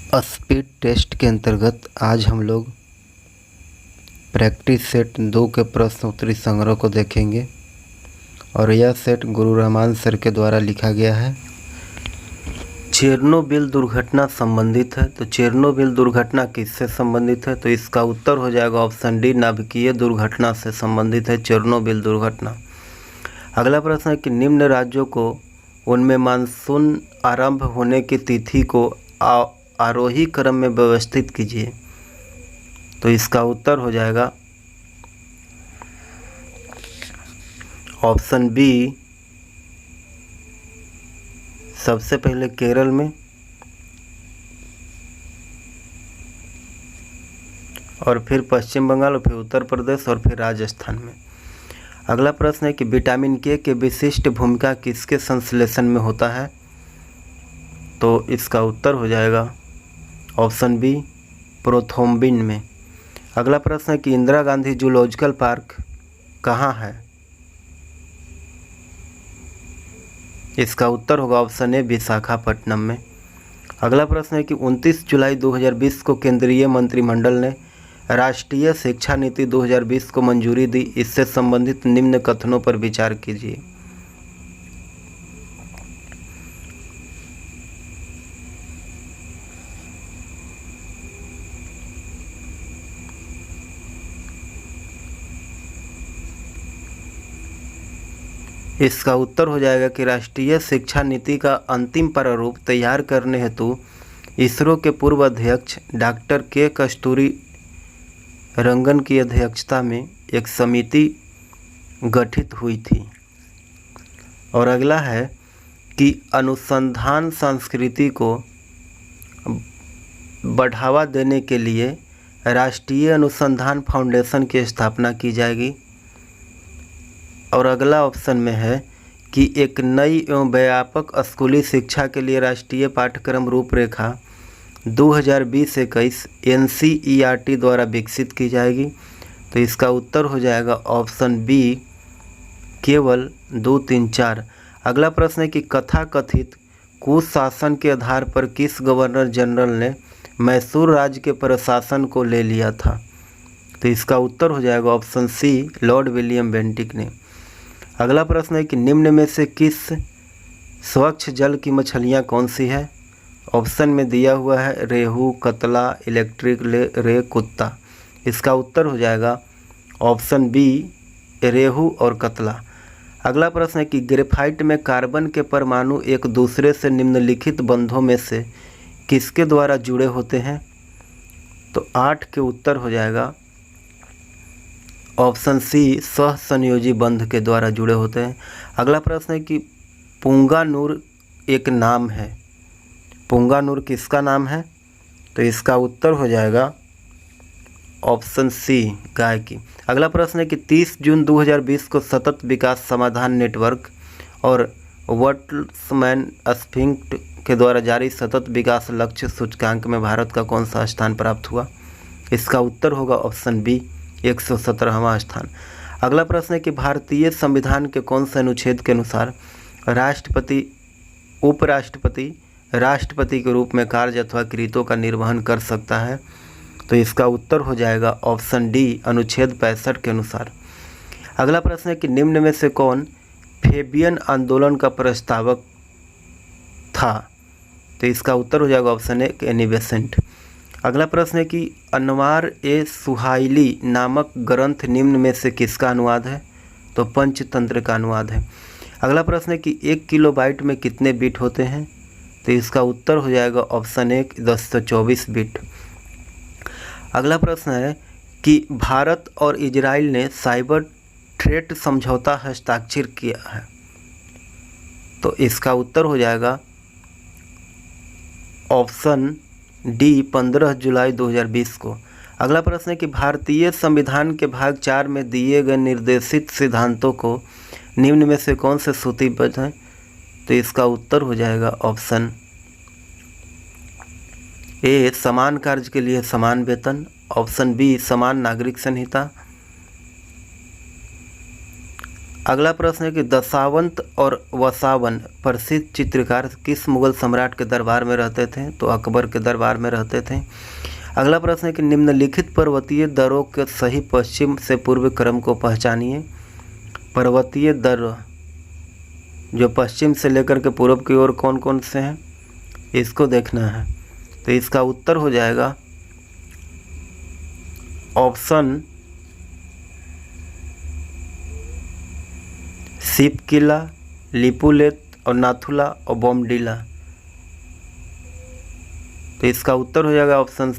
Speed test के अंतर्गत आज हम लोग प्रैक्टिस सेट 2 के प्रश्न उत्तरी संग्रह को देखेंगे और यह सेट गुरु रहमान सर के द्वारा लिखा गया है। चेरनोबिल दुर्घटना संबंधित है, तो चेरनोबिल दुर्घटना किससे संबंधित है? तो इसका उत्तर हो जाएगा ऑप्शन डी, नाभिकीय दुर्घटना से संबंधित है चेरनोबिल दुर्घटना। अगला प्रश्न है कि निम्न राज्यों को उनमें मानसून आरंभ होने की तिथि को आरोही क्रम में व्यवस्थित कीजिए। तो इसका उत्तर हो जाएगा ऑप्शन बी, सबसे पहले केरल में और फिर पश्चिम बंगाल और फिर उत्तर प्रदेश और फिर राजस्थान में। अगला प्रश्न है कि विटामिन के विशिष्ट भूमिका किसके संश्लेषण में होता है? तो इसका उत्तर हो जाएगा ऑप्शन बी, प्रोथ्रोम्बिन में। अगला प्रश्न है कि इंदिरा गांधी जूलॉजिकल पार्क कहाँ है? इसका उत्तर होगा ऑप्शन ए, विशाखापट्टनम में। अगला प्रश्न है कि 29 जुलाई 2020 को केंद्रीय मंत्रिमंडल ने राष्ट्रीय शिक्षा नीति 2020 को मंजूरी दी। इससे संबंधित निम्न कथनों पर विचार कीजिए। इसका उत्तर हो जाएगा कि राष्ट्रीय शिक्षा नीति का अंतिम प्रारूप तैयार करने हेतु इसरो के पूर्व अध्यक्ष डॉक्टर के कस्तूरी रंगन की अध्यक्षता में एक समिति गठित हुई थी। और अगला है कि अनुसंधान संस्कृति को बढ़ावा देने के लिए राष्ट्रीय अनुसंधान फाउंडेशन की स्थापना की जाएगी। और अगला ऑप्शन में है कि एक नई एवं व्यापक स्कूली शिक्षा के लिए राष्ट्रीय पाठ्यक्रम रूपरेखा 2020-21 NCERT द्वारा विकसित की जाएगी। तो इसका उत्तर हो जाएगा ऑप्शन बी, केवल 2, 3, 4। अगला प्रश्न है कि कथाकथित कुशासन के आधार पर किस गवर्नर जनरल ने मैसूर राज्य के प्रशासन को ले लिया था? तो इसका उत्तर हो जाएगा option C, Lord William Bentinck ने। अगला प्रश्न है कि निम्न में से किस स्वच्छ जल की मछलियाँ कौन सी है? ऑप्शन में दिया हुआ है रेहू, कतला, इलेक्ट्रिक रे, कुत्ता। इसका उत्तर हो जाएगा ऑप्शन बी, रेहू और कतला। अगला प्रश्न है कि ग्रेफाइट में कार्बन के परमाणु एक दूसरे से निम्नलिखित बंधों में से किसके द्वारा जुड़े होते हैं? तो 8 के उत्तर हो जाएगा ऑप्शन सी, सहसंयोजी बंध के द्वारा जुड़े होते हैं। अगला प्रश्न है कि पुंगानुर एक नाम है, पुंगानुर किसका नाम है? तो इसका उत्तर हो जाएगा ऑप्शन सी, गाय की। अगला प्रश्न है कि 30 जून 2020 को सतत विकास समाधान नेटवर्क और वर्टल्समैन स्फिंक्ट के द्वारा जारी सतत विकास लक्ष्य सूचकांक में भारत का कौन सा स्थान प्राप्त हुआ? इसका उत्तर होगा ऑप्शन बी, 117वां स्थान। अगला प्रश्न है कि भारतीय संविधान के कौन से अनुच्छेद के अनुसार राष्ट्रपति, उपराष्ट्रपति राष्ट्रपति के रूप में कार्य अथवा कृत्यों का निर्वहन कर सकता है? तो इसका उत्तर हो जाएगा ऑप्शन डी, अनुच्छेद 65 के अनुसार। अगला प्रश्न है कि निम्न में से कौन फेबियन आंदोलन का प्रस्तावक था? तो इसका उत्तर हो जाएगा ऑप्शन ए, एनी बेसेंट। अगला प्रश्न है कि अनवार ए सुहाइली नामक ग्रंथ निम्न में से किसका अनुवाद है? तो पंचतंत्र का अनुवाद है। अगला प्रश्न है कि 1 किलोबाइट में कितने बिट होते हैं? तो इसका उत्तर हो जाएगा ऑप्शन ए, 1024 बिट। अगला प्रश्न है कि भारत और इजराइल ने साइबर थ्रेट समझौता हस्ताक्षर किया है। तो इसका उत्तर हो जाएगा ऑप्शन डी, 15 जुलाई 2020 को। अगला प्रश्न है कि भारतीय संविधान के भाग 4 में दिए गए निर्देशित सिद्धांतों को निम्न में से कौन से सूचीबद्ध हैं? तो इसका उत्तर हो जाएगा ऑप्शन ए, समान कार्य के लिए समान वेतन। ऑप्शन बी, समान नागरिक संहिता। अगला प्रश्न है कि दशावंत और वसावन प्रसिद्ध चित्रकार किस मुगल सम्राट के दरबार में रहते थे? तो अकबर के दरबार में रहते थे। अगला प्रश्न है कि निम्नलिखित पर्वतीय दर्रों के सही पश्चिम से पूर्व क्रम को पहचानिए। पर्वतीय दर्र जो पश्चिम से लेकर के पूर्व की ओर कौन कौन से हैं, इसको देखना है। तो इसका उत्तर हो जाएगा ऑप्शन शिवकिला, लिपुलेख और नाथुला और बोमडिला। तो इसका उत्तर हो जाएगा ऑप्शन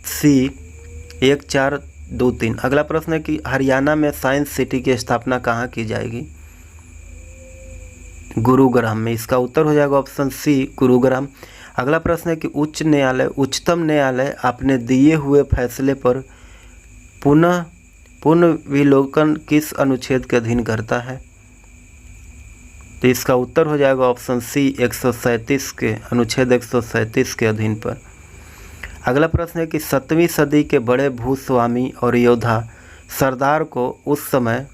सी 1, 4, 2, 3। अगला प्रश्न है कि हरियाणा में साइंस सिटी की स्थापना कहाँ की जाएगी? गुरुग्राम में। इसका उत्तर हो जाएगा ऑप्शन सी गुरुग्राम। अगला प्रश्न है कि उच्चतम न्यायालय अपने दिए हुए फैसले पर पुनर्विलोकन किस अनुच्छेद के अधीन करता है? तो इसका उत्तर हो जाएगा ऑप्शन सी 137 के अनुच्छेद 137 के अधीन पर। अगला प्रश्न है कि 7वीं सदी के बड़े भूस्वामी और योद्धा सरदार को उस समय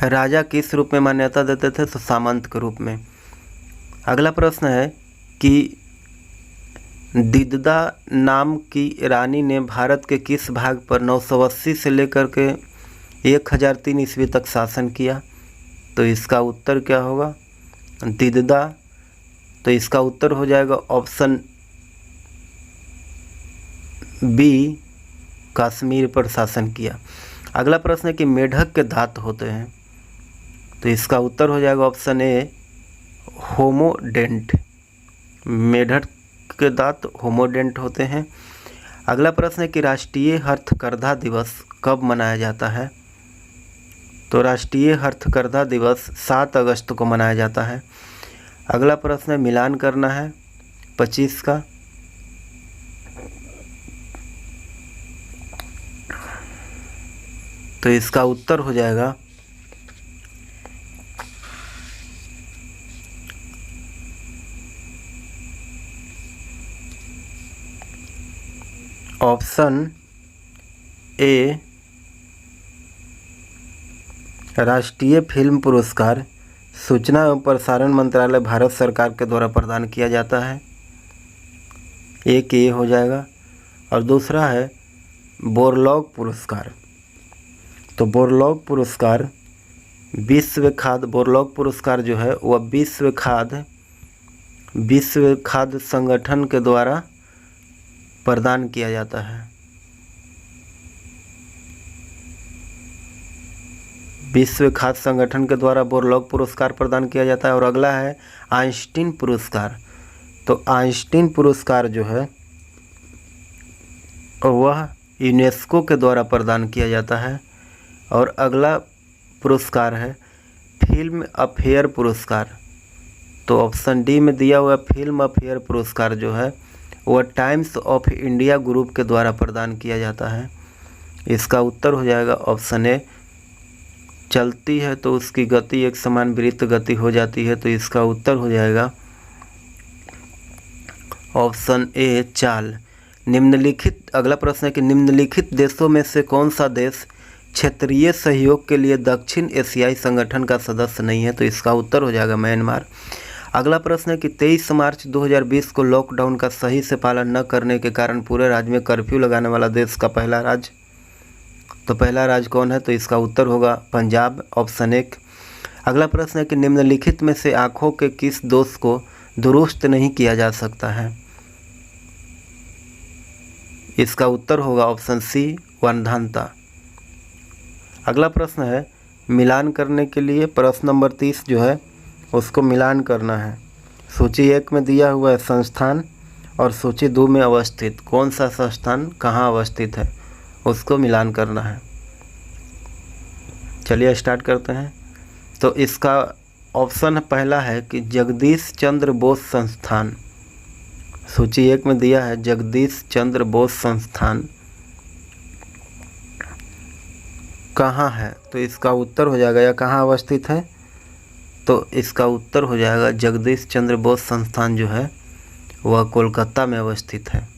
राजा किस रूप में मान्यता देते थे? तो सामंत के रूप में। अगला प्रश्न है कि दिद्दा नाम की रानी ने भारत के किस भाग पर 980 से लेकर के 1003 ईस्वी तक शासन किया? तो इसका उत्तर क्या होगा? दिद्दा। तो इसका उत्तर हो जाएगा ऑप्शन बी कश्मीर पर शासन किया। अगला प्रश्न है कि मेढक के दांत होते हैं? तो इसका उत्तर हो जाएगा ऑप्शन ए होमोडेंट। मेढक के दांत होमोडेंट होते हैं। अगला प्रश्न है कि राष्ट्रीय हथकरघा दिवस कब मनाया जाता है? तो राष्ट्रीय हथकरघा दिवस 7 अगस्त को मनाया जाता है। अगला प्रश्न है मिलान करना है 25 का। तो इसका उत्तर हो जाएगा ऑप्शन ए राष्ट्रीय फिल्म पुरस्कार सूचना एवं प्रसारण मंत्रालय भारत सरकार के द्वारा प्रदान किया जाता है। एक ये हो जाएगा। और दूसरा है बोरलॉग पुरस्कार। तो बोरलॉग पुरस्कार बोरलॉग पुरस्कार जो है वह विश्व खाद्य संगठन के द्वारा प्रदान किया जाता है। विश्व खाद्य संगठन के द्वारा बोरलॉग पुरस्कार प्रदान किया जाता है। और अगला है आइंस्टीन पुरस्कार। तो आइंस्टीन पुरस्कार जो है वह यूनेस्को के द्वारा प्रदान किया जाता है। और अगला पुरस्कार है फिल्म अफेयर पुरस्कार। तो ऑप्शन डी में दिया हुआ फिल्म अफेयर पुरस्कार जो है वह टाइम्स ऑफ इंडिया ग्रुप के द्वारा प्रदान किया जाता है। इसका उत्तर हो जाएगा ऑप्शन ए। चलती है तो उसकी गति एक समान वृत्त गति हो जाती है। तो इसका उत्तर हो जाएगा ऑप्शन ए चाल। निम्नलिखित अगला प्रश्न है कि निम्नलिखित देशों में से कौन सा देश क्षेत्रीय सहयोग के लिए दक्षिण एशियाई संगठन का सदस्य नहीं है? तो इसका उत्तर हो जाएगा म्यांमार। अगला प्रश्न है कि 23 मार्च 2020 को लॉकडाउन का सही से पालन न करने के कारण पूरे राज्य में कर्फ्यू लगाने वाला देश का पहला राज्य। तो पहला राज्य कौन है? तो इसका उत्तर होगा पंजाब, ऑप्शन 1। अगला प्रश्न है कि निम्नलिखित में से आँखों के किस दोष को दुरुस्त नहीं किया जा सकता है? इसका उत्तर होगा ऑप्शन सी वंध्यात्वता। अगला प्रश्न है मिलान करने के लिए प्रश्न नंबर 30 जो है उसको मिलान करना है। सूची 1 में दिया हुआ है संस्थान और सूची 2 में अवस्थित कौन सा संस्थान कहाँ अवस्थित है उसको मिलान करना है। चलिए स्टार्ट करते हैं। तो इसका ऑप्शन पहला है कि जगदीश चंद्र बोस संस्थान। सूची 1 में दिया है जगदीश चंद्र बोस संस्थान कहाँ है? तो इसका उत्तर हो जाएगा या कहाँ अवस्थित है? तो इसका उत्तर हो जाएगा जगदीश चंद्र बोस संस्थान जो है वह कोलकाता में अवस्थित है।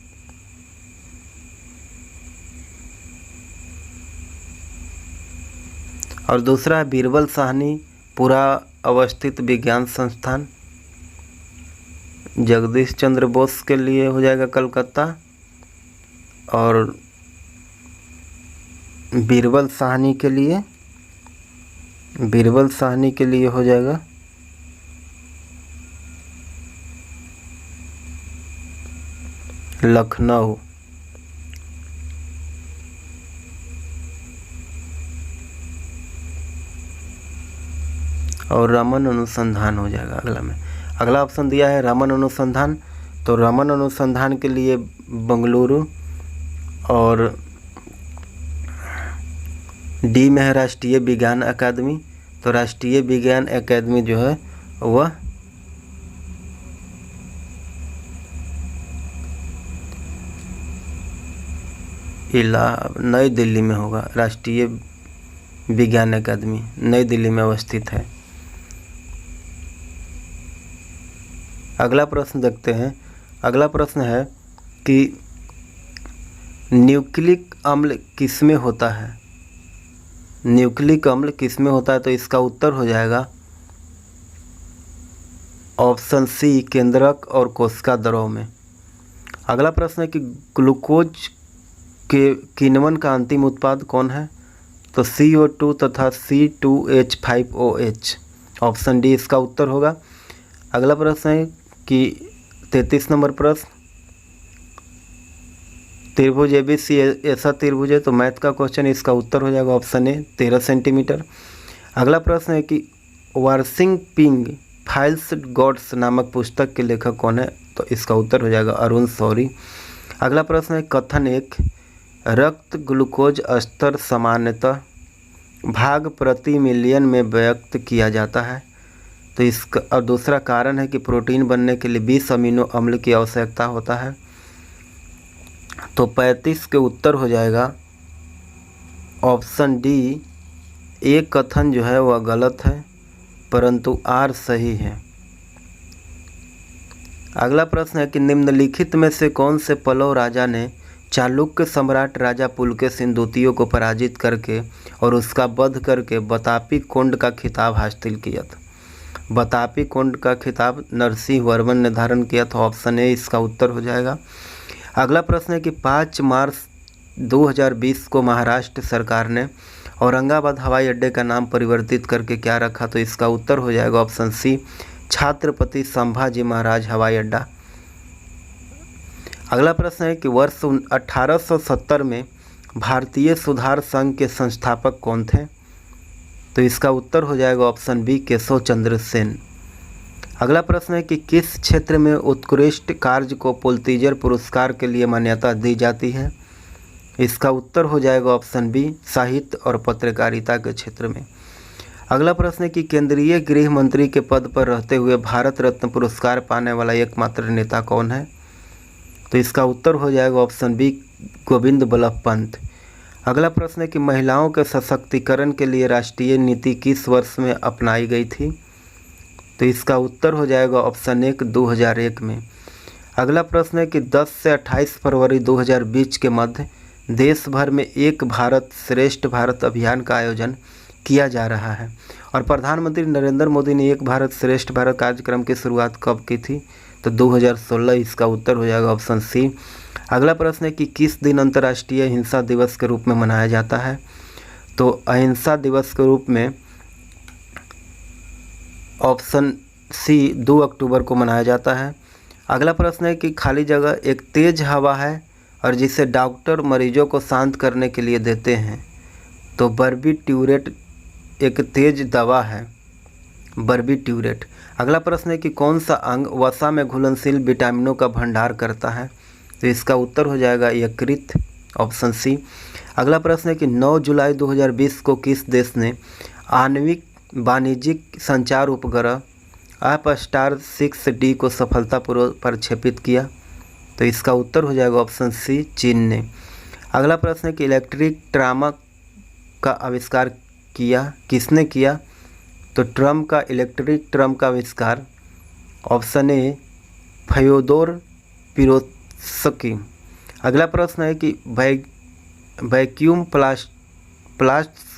और दूसरा है बीरबल साहनी पुरा अवस्थित विज्ञान संस्थान, जगदीश चंद्र बोस के लिए हो जाएगा कलकत्ता, और बीरबल साहनी के लिए हो जाएगा लखनऊ। और रमन अनुसंधान हो जाएगा अगला में। अगला ऑप्शन दिया है रमन अनुसंधान, तो रमन अनुसंधान के लिए बेंगलुरु, और डी में है राष्ट्रीय विज्ञान अकादमी, तो राष्ट्रीय विज्ञान अकादमी जो है वह नई दिल्ली में होगा। राष्ट्रीय विज्ञान अकादमी नई दिल्ली में अवस्थित है। अगला प्रश्न देखते हैं। अगला प्रश्न है कि न्यूक्लिक अम्ल किसमें होता है? न्यूक्लिक अम्ल किसमें होता है? तो इसका उत्तर हो जाएगा ऑप्शन सी केंद्रक और कोशिका द्रव में। अगला प्रश्न है कि ग्लूकोज के किण्वन का अंतिम उत्पाद कौन है? तो CO2 तथा C2H5OH, ऑप्शन डी इसका उत्तर होगा। अगला प्रश्न है कि 33 नंबर प्रश्न, त्रिभुज ABC ऐसा त्रिभुज है, तो मैथ का क्वेश्चन, इसका उत्तर हो जाएगा ऑप्शन ए 13 सेंटीमीटर। अगला प्रश्न है कि वार्सिंग पिंग फाइल्स गॉड्स नामक पुस्तक के लेखक कौन है? तो इसका उत्तर हो जाएगा अरुण शौरी। अगला प्रश्न है कथन एक, रक्त ग्लूकोज स्तर सामान्यतः भाग प्रति मिलियन में व्यक्त किया जाता है, तो इसका और दूसरा कारण है कि प्रोटीन बनने के लिए 20 अमीनो अम्ल की आवश्यकता होता है, तो 35 के उत्तर हो जाएगा ऑप्शन डी। एक कथन जो है वह गलत है परंतु आर सही है। अगला प्रश्न है कि निम्नलिखित में से कौन से पल्लव राजा ने चालुक्य सम्राट राजा पुलकेशिन द्वितीय को पराजित करके और उसका वध करके बतापी कोंड का खिताब हासिल किया था? बतापी कोंड का खिताब नरसिंह वर्मन ने धारण किया था, ऑप्शन ए इसका उत्तर हो जाएगा। अगला प्रश्न है कि 5 मार्च 2020 को महाराष्ट्र सरकार ने औरंगाबाद हवाई अड्डे का नाम परिवर्तित करके क्या रखा? तो इसका उत्तर हो जाएगा ऑप्शन सी छत्रपति संभाजी महाराज हवाई अड्डा। अगला प्रश्न है कि वर्ष 1870 में भारतीय सुधार संघ के संस्थापक कौन थे? तो इसका उत्तर हो जाएगा ऑप्शन बी केशव चंद्र सेन। अगला प्रश्न है कि किस क्षेत्र में उत्कृष्ट कार्य को पुलित्जर पुरस्कार के लिए मान्यता दी जाती है? इसका उत्तर हो जाएगा ऑप्शन बी साहित्य और पत्रकारिता के क्षेत्र में। अगला प्रश्न है कि केंद्रीय गृह मंत्री के पद पर रहते हुए भारत रत्न पुरस्कार पाने वाला एकमात्र नेता कौन है? तो इसका उत्तर हो जाएगा ऑप्शन बी गोविंद बल्लभ पंत। अगला प्रश्न है कि महिलाओं के सशक्तिकरण के लिए राष्ट्रीय नीति किस वर्ष में अपनाई गई थी? तो इसका उत्तर हो जाएगा ऑप्शन ए 2001 में। अगला प्रश्न है कि 10 से 28 फरवरी 2020 के मध्य देश भर में एक भारत श्रेष्ठ भारत अभियान का आयोजन किया जा रहा है और प्रधानमंत्री नरेंद्र मोदी ने एक भारत श्रेष्ठ भारत कार्यक्रम की शुरुआत कब की थी? तो 2016, इसका उत्तर हो जाएगा ऑप्शन सी। अगला प्रश्न है कि किस दिन अंतर्राष्ट्रीय अहिंसा दिवस के रूप में मनाया जाता है? तो अहिंसा दिवस के रूप में ऑप्शन सी 2 अक्टूबर को मनाया जाता है। अगला प्रश्न है कि खाली जगह एक तेज हवा है और जिसे डॉक्टर मरीजों को शांत करने के लिए देते हैं, तो बर्बिट्यूरेट एक तेज दवा है, बर्बिट्यूरेट। अगला प्रश्न है कि कौन सा अंग वसा में घुलनशील विटामिनों का भंडार करता है? तो इसका उत्तर हो जाएगा यकृत, ऑप्शन सी। अगला प्रश्न है कि 9 जुलाई 2020 को किस देश ने आणविक वाणिज्यिक संचार उपग्रह अपस्टार 6D को सफलतापूर्वक प्रक्षेपित किया? तो इसका उत्तर हो जाएगा ऑप्शन सी चीन ने। अगला प्रश्न है कि इलेक्ट्रिक ट्रामा का आविष्कार किसने किया? तो इलेक्ट्रिक ट्रम का आविष्कार ऑप्शन ए फ्योदोर पिरोत्स्की। अगला प्रश्न है कि वैक्यूम प्लास्ट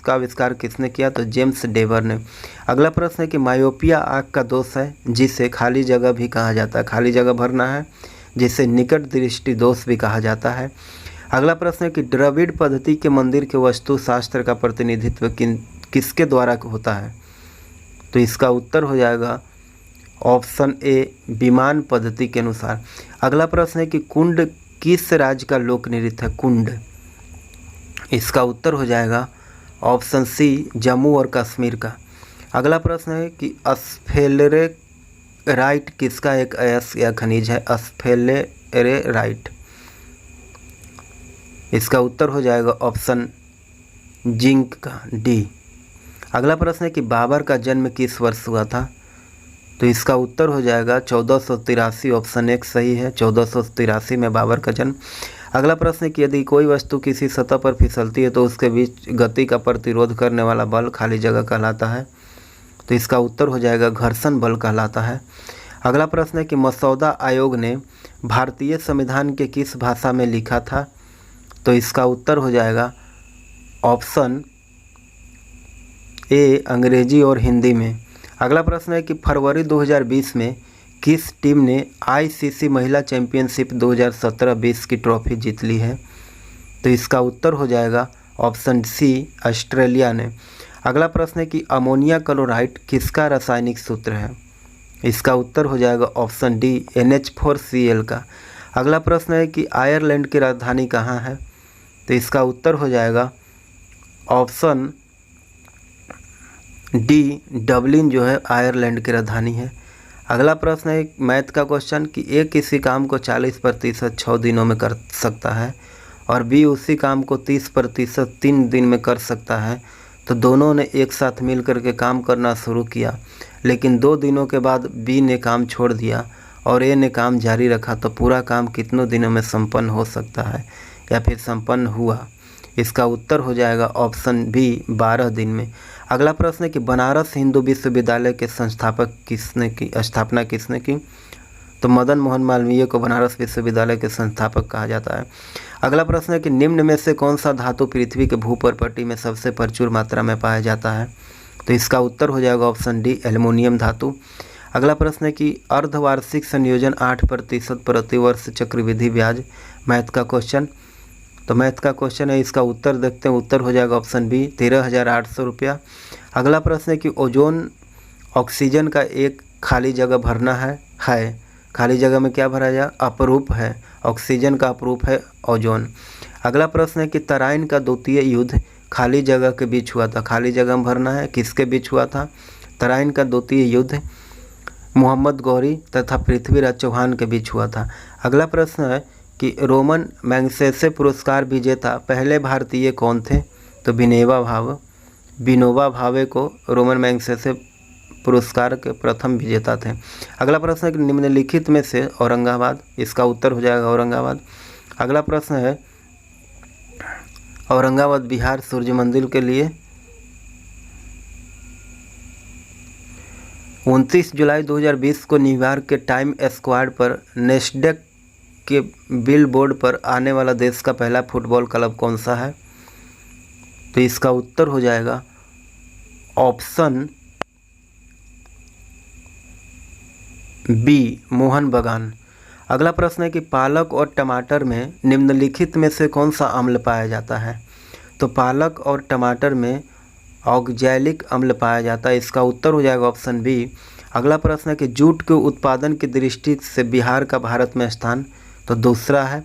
का आविष्कार किसने किया? तो जेम्स डेवर ने। अगला प्रश्न है कि मायोपिया आँख का दोष है जिसे खाली जगह भी कहा जाता है, खाली जगह भरना है, जिसे निकट दृष्टि दोष भी कहा जाता है। अगला प्रश्न है कि द्रविड़ पद्धति के मंदिर के वास्तुशास्त्र का प्रतिनिधित्व किसके द्वारा होता है? तो इसका उत्तर हो जाएगा ऑप्शन ए विमान पद्धति के अनुसार। अगला प्रश्न है कि कुंड किस राज्य का लोक नृत्य है? कुंड, इसका उत्तर हो जाएगा ऑप्शन सी जम्मू और कश्मीर का। अगला प्रश्न है कि स्फेलेराइट किसका एक अयस्क या खनिज है? स्फेलेराइट, इसका उत्तर हो जाएगा ऑप्शन जिंक का, डी। अगला प्रश्न है कि बाबर का जन्म किस वर्ष हुआ था? तो इसका उत्तर हो जाएगा 1483, ऑप्शन एक सही है, 1483 में बाबर का जन्म। अगला प्रश्न है कि यदि कोई वस्तु किसी सतह पर फिसलती है तो उसके बीच गति का प्रतिरोध करने वाला बल खाली जगह कहलाता है। तो इसका उत्तर हो जाएगा घर्षण बल कहलाता है। अगला प्रश्न है कि मसौदा आयोग ने भारतीय संविधान के किस भाषा में लिखा था? तो इसका उत्तर हो जाएगा ऑप्शन ए अंग्रेजी और हिंदी में। अगला प्रश्न है कि फरवरी 2020 में किस टीम ने आईसीसी महिला चैंपियनशिप 2017-20 की ट्रॉफी जीत ली है? तो इसका उत्तर हो जाएगा ऑप्शन सी ऑस्ट्रेलिया ने। अगला प्रश्न है कि अमोनिया क्लोराइड किसका रासायनिक सूत्र है? इसका उत्तर हो जाएगा ऑप्शन डी NH4Cl का। अगला प्रश्न है कि आयरलैंड की राजधानी कहाँ है? तो इसका उत्तर हो जाएगा ऑप्शन डी डबलिन जो है आयरलैंड की राजधानी है। अगला प्रश्न है मैथ का क्वेश्चन कि ए किसी काम को 40% 6 दिनों में कर सकता है और बी उसी काम को 30% 3 दिन में कर सकता है, तो दोनों ने एक साथ मिल करके काम करना शुरू किया, लेकिन 2 दिनों के बाद बी ने काम छोड़ दिया और ए ने काम जारी रखा, तो पूरा काम कितनों दिनों में संपन्न हो सकता है या फिर संपन्न हुआ? इसका उत्तर हो जाएगा ऑप्शन बी 12 दिन में। अगला प्रश्न है कि बनारस हिंदू विश्वविद्यालय के स्थापना किसने की? तो मदन मोहन मालवीय को बनारस विश्वविद्यालय के संस्थापक कहा जाता है। अगला प्रश्न है कि निम्न में से कौन सा धातु पृथ्वी के भूपर्पटी में सबसे प्रचुर मात्रा में पाया जाता है? तो इसका उत्तर हो जाएगा ऑप्शन डी एल्युमिनियम धातु। अगला प्रश्न है कि अर्धवार्षिक संयोजन 8% प्रतिवर्ष चक्रवृद्धि ब्याज, मैथ का क्वेश्चन। तो मैथ का क्वेश्चन है, इसका उत्तर देखते हैं। उत्तर हो जाएगा ऑप्शन बी 13,800 रुपया। अगला प्रश्न है कि ओजोन ऑक्सीजन का एक खाली जगह भरना है खाली जगह में क्या भरा जाए? अपरूप है, ऑक्सीजन का अपरूप है ओजोन। अगला प्रश्न है कि तराइन का द्वितीय युद्ध खाली जगह के बीच हुआ था, खाली जगह में भरना है, किसके बीच हुआ था? तराइन का द्वितीय युद्ध मोहम्मद गौरी तथा पृथ्वीराज चौहान के बीच हुआ था। अगला प्रश्न है कि रोमन मैग्सेसे पुरस्कार विजेता पहले भारतीय कौन थे? तो विनोबा भावे को रोमन मैग्सेसे पुरस्कार के प्रथम विजेता थे। अगला प्रश्न है कि निम्नलिखित में से औरंगाबाद, इसका उत्तर हो जाएगा औरंगाबाद। अगला प्रश्न है औरंगाबाद बिहार सूर्य मंदिर के लिए 29 जुलाई 2020 को न्यूयॉर्क के टाइम स्क्वायर पर नेस्डेक के बिलबोर्ड पर आने वाला देश का पहला फुटबॉल क्लब कौन सा है? तो इसका उत्तर हो जाएगा ऑप्शन बी मोहन बगान। अगला प्रश्न है कि पालक और टमाटर में निम्नलिखित में से कौन सा अम्ल पाया जाता है? तो पालक और टमाटर में ऑक्जैलिक अम्ल पाया जाता है, इसका उत्तर हो जाएगा ऑप्शन बी। अगला प्रश्न है कि जूट के उत्पादन की दृष्टि से बिहार का भारत में स्थान? तो दूसरा है।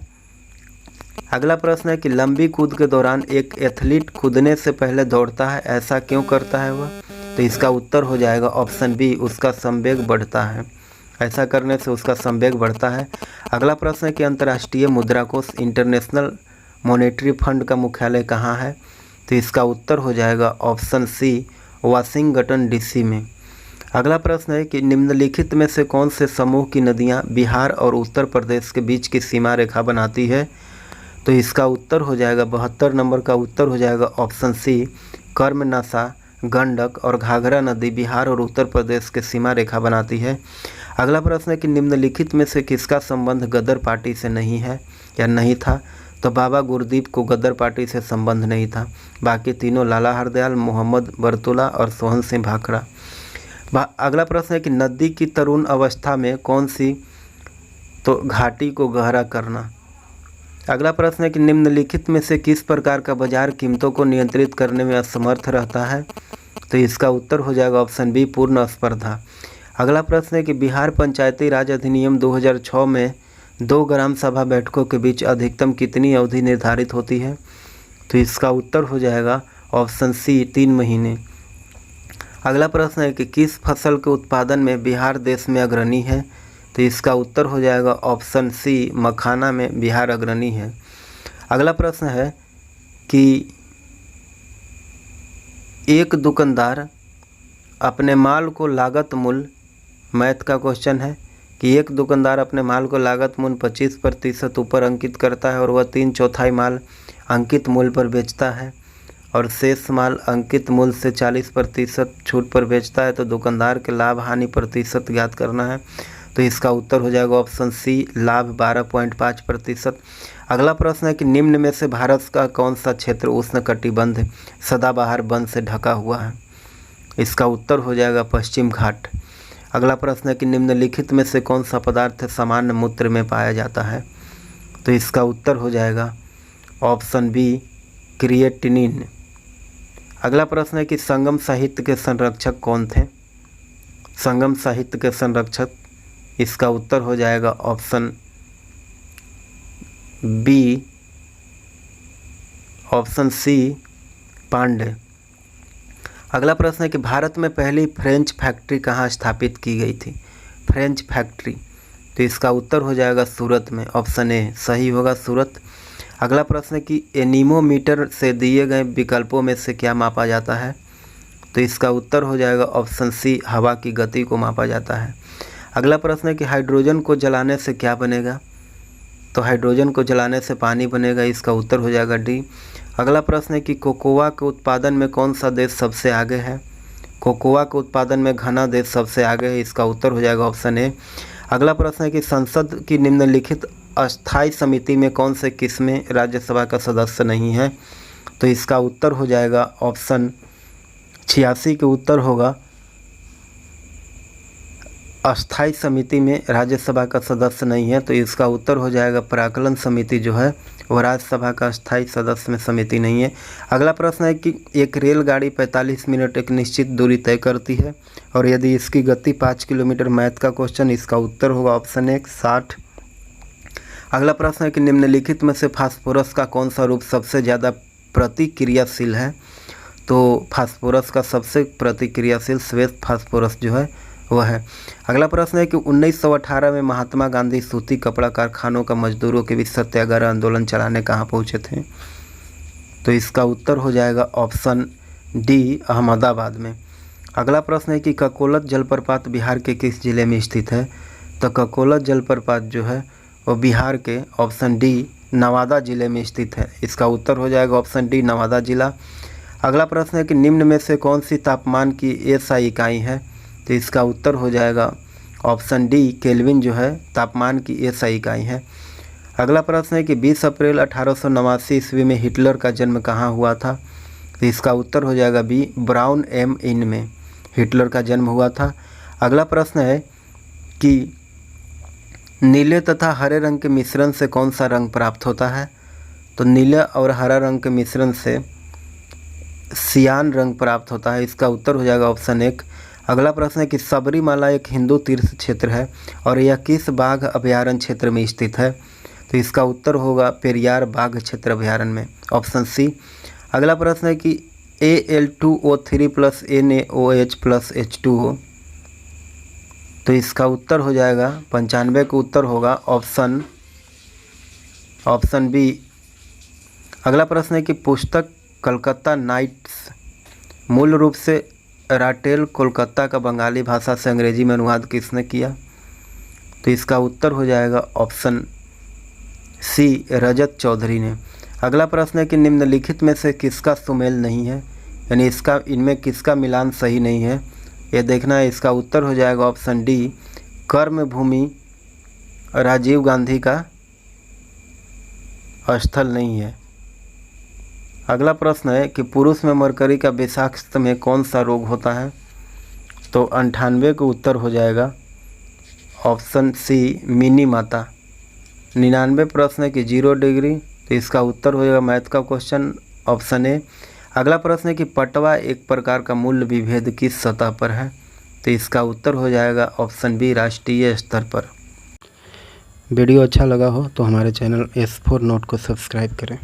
अगला प्रश्न है कि लंबी कूद के दौरान एक एथलीट कूदने से पहले दौड़ता है, ऐसा क्यों करता है वह? तो इसका उत्तर हो जाएगा ऑप्शन बी, उसका संवेग बढ़ता है, ऐसा करने से उसका संवेग बढ़ता है। अगला प्रश्न है कि अंतर्राष्ट्रीय मुद्रा कोष इंटरनेशनल मॉनेटरी फंड का मुख्यालय कहाँ है? तो इसका उत्तर हो जाएगा ऑप्शन सी वाशिंगटन DC में। अगला प्रश्न है कि निम्नलिखित में से कौन से समूह की नदियां बिहार और उत्तर प्रदेश के बीच की सीमा रेखा बनाती है? तो इसका उत्तर हो जाएगा 72 नंबर का उत्तर हो जाएगा ऑप्शन सी कर्मनाशा, गंडक और घाघरा नदी बिहार और उत्तर प्रदेश के सीमा रेखा बनाती है। अगला प्रश्न है कि निम्नलिखित में से किसका संबंध गदर पार्टी से नहीं है या नहीं था? तो बाबा गुरदीप को गदर पार्टी से संबंध नहीं था। बाकी तीनों लाला हरदयाल, मोहम्मद बरतुल्ला और सोहन सिंह भाखड़ा। अगला प्रश्न है कि नदी की तरुण अवस्था में कौन सी, तो घाटी को गहरा करना। अगला प्रश्न है कि निम्नलिखित में से किस प्रकार का बाजार कीमतों को नियंत्रित करने में असमर्थ रहता है, तो इसका उत्तर हो जाएगा ऑप्शन बी, पूर्ण स्पर्धा। अगला प्रश्न है कि बिहार पंचायती राज अधिनियम 2006 में 2 ग्राम सभा बैठकों के बीच अधिकतम कितनी अवधि निर्धारित होती है, तो इसका उत्तर हो जाएगा ऑप्शन सी, 3 महीने। अगला प्रश्न है कि किस फसल के उत्पादन में बिहार देश में अग्रणी है, तो इसका उत्तर हो जाएगा ऑप्शन सी, मखाना में बिहार अग्रणी है। अगला प्रश्न है कि एक दुकानदार अपने माल को लागत मूल्य, मैथ का क्वेश्चन है कि एक दुकानदार अपने माल को लागत मूल्य 25% ऊपर अंकित करता है और वह 3/4 माल अंकित मूल्य पर बेचता है और शेष माल अंकित मूल्य से 40% छूट पर बेचता है, तो दुकानदार के लाभ हानि प्रतिशत ज्ञात करना है, तो इसका उत्तर हो जाएगा ऑप्शन सी, लाभ 12.5%। अगला प्रश्न है कि निम्न में से भारत का कौन सा क्षेत्र उष्णकटिबंध सदाबहार वन से ढका हुआ है, इसका उत्तर हो जाएगा पश्चिम घाट। अगला प्रश्न है कि निम्नलिखित में से कौन सा पदार्थ सामान्य मूत्र में पाया जाता है, तो इसका उत्तर हो जाएगा ऑप्शन बी, क्रिएटिनिन। अगला प्रश्न है कि संगम साहित्य के संरक्षक कौन थे, संगम साहित्य के संरक्षक, इसका उत्तर हो जाएगा option B, option C, Pandey. अगला प्रश्न है कि भारत में पहली फ्रेंच फैक्ट्री कहाँ स्थापित की गई थी, फ्रेंच फैक्ट्री, तो इसका उत्तर हो जाएगा सूरत में, ऑप्शन ए सही होगा, सूरत। अगला प्रश्न है कि एनीमोमीटर से दिए गए विकल्पों में से क्या मापा जाता है, तो इसका उत्तर हो जाएगा ऑप्शन सी, हवा की गति को मापा जाता है। अगला प्रश्न है कि हाइड्रोजन को जलाने से क्या बनेगा, तो हाइड्रोजन को जलाने से पानी बनेगा, इसका उत्तर हो जाएगा डी। अगला प्रश्न है कि कोकोआ के उत्पादन में कौन सा देश सबसे आगे है, कोकोआ के उत्पादन में घना देश सबसे आगे है, इसका उत्तर हो जाएगा ऑप्शन ए। अगला प्रश्न है कि संसद की निम्नलिखित अस्थायी समिति में कौन से किस्में राज्यसभा का सदस्य नहीं है, तो इसका उत्तर हो जाएगा ऑप्शन 86 के उत्तर होगा अस्थायी समिति में राज्यसभा का सदस्य नहीं है, तो इसका उत्तर हो जाएगा प्राक्कलन समिति जो है वो राज्यसभा का अस्थायी सदस्य में समिति नहीं है। अगला प्रश्न है कि एक रेलगाड़ी 45 मिनट एक निश्चित दूरी तय करती है और यदि इसकी गति 5 किलोमीटर, मैथ का क्वेश्चन, इसका उत्तर होगा ऑप्शन ए, 60। अगला प्रश्न है कि निम्नलिखित में से फास्फोरस का कौन सा रूप सबसे ज़्यादा प्रतिक्रियाशील है, तो फास्फोरस का सबसे प्रतिक्रियाशील श्वेत फास्फोरस जो है वह है। अगला प्रश्न है कि 1918 में महात्मा गांधी सूती कपड़ा कारखानों का मजदूरों के बीच सत्याग्रह आंदोलन चलाने कहाँ पहुँचे थे, तो इसका उत्तर हो जाएगा ऑप्शन डी, अहमदाबाद में। अगला प्रश्न है कि ककोलत जलप्रपात बिहार के किस जिले में स्थित है, तो ककोलत जलप्रपात जो है वो बिहार के ऑप्शन डी, नवादा जिले में स्थित है, इसका उत्तर हो जाएगा ऑप्शन डी, नवादा जिला। अगला प्रश्न है कि निम्न में से कौन सी तापमान की एसआई इकाई है, तो इसका उत्तर हो जाएगा ऑप्शन डी, केल्विन जो है तापमान की एसआई इकाई है। अगला प्रश्न है कि 20 अप्रैल 1889 ईस्वी में हिटलर का जन्म कहाँ हुआ था, तो इसका उत्तर हो जाएगा बी, ब्राउन एम इन में हिटलर का जन्म हुआ था। अगला प्रश्न है कि नीले तथा हरे रंग के मिश्रण से कौन सा रंग प्राप्त होता है, तो नीले और हरा रंग के मिश्रण से सियान रंग प्राप्त होता है, इसका उत्तर हो जाएगा ऑप्शन एक। अगला प्रश्न है कि सबरीमाला एक हिंदू तीर्थ क्षेत्र है और यह किस बाघ अभयारण्य क्षेत्र में स्थित है, तो इसका उत्तर होगा पेरियार बाघ क्षेत्र अभयारण्य में, ऑप्शन सी। अगला प्रश्न है कि Al2O3 + NaOH + H2O, तो इसका उत्तर हो जाएगा 95 का उत्तर होगा ऑप्शन बी। अगला प्रश्न है कि पुस्तक कलकत्ता नाइट्स मूल रूप से राटेल कोलकाता का बंगाली भाषा से अंग्रेजी में अनुवाद किसने किया, तो इसका उत्तर हो जाएगा ऑप्शन सी, रजत चौधरी ने। अगला प्रश्न है कि निम्नलिखित में से किसका सुमेल नहीं है, यानी इनमें किसका मिलान सही नहीं है, ये देखना है, इसका उत्तर हो जाएगा ऑप्शन डी, कर्म भूमि राजीव गांधी का स्थल नहीं है। अगला प्रश्न है कि पुरुष में मरकरी का विषाक्त में कौन सा रोग होता है? तो 98 का उत्तर हो जाएगा ऑप्शन सी मिनी माता। 99 प्रश्न है कि 0 डिग्री, तो इसका उत्तर हो जाएगा मैथ का क्वेश्चन ऑप्शन ए। अगला प्रश्न है कि पटवा एक प्रकार का मूल्य विभेद किस सतह पर है? तो इसका उत्तर हो जाएगा ऑप्शन बी राष्ट्रीय स्तर पर। वीडियो अच्छा लगा हो तो हमारे चैनल S4 नोट को सब्सक्राइब करें।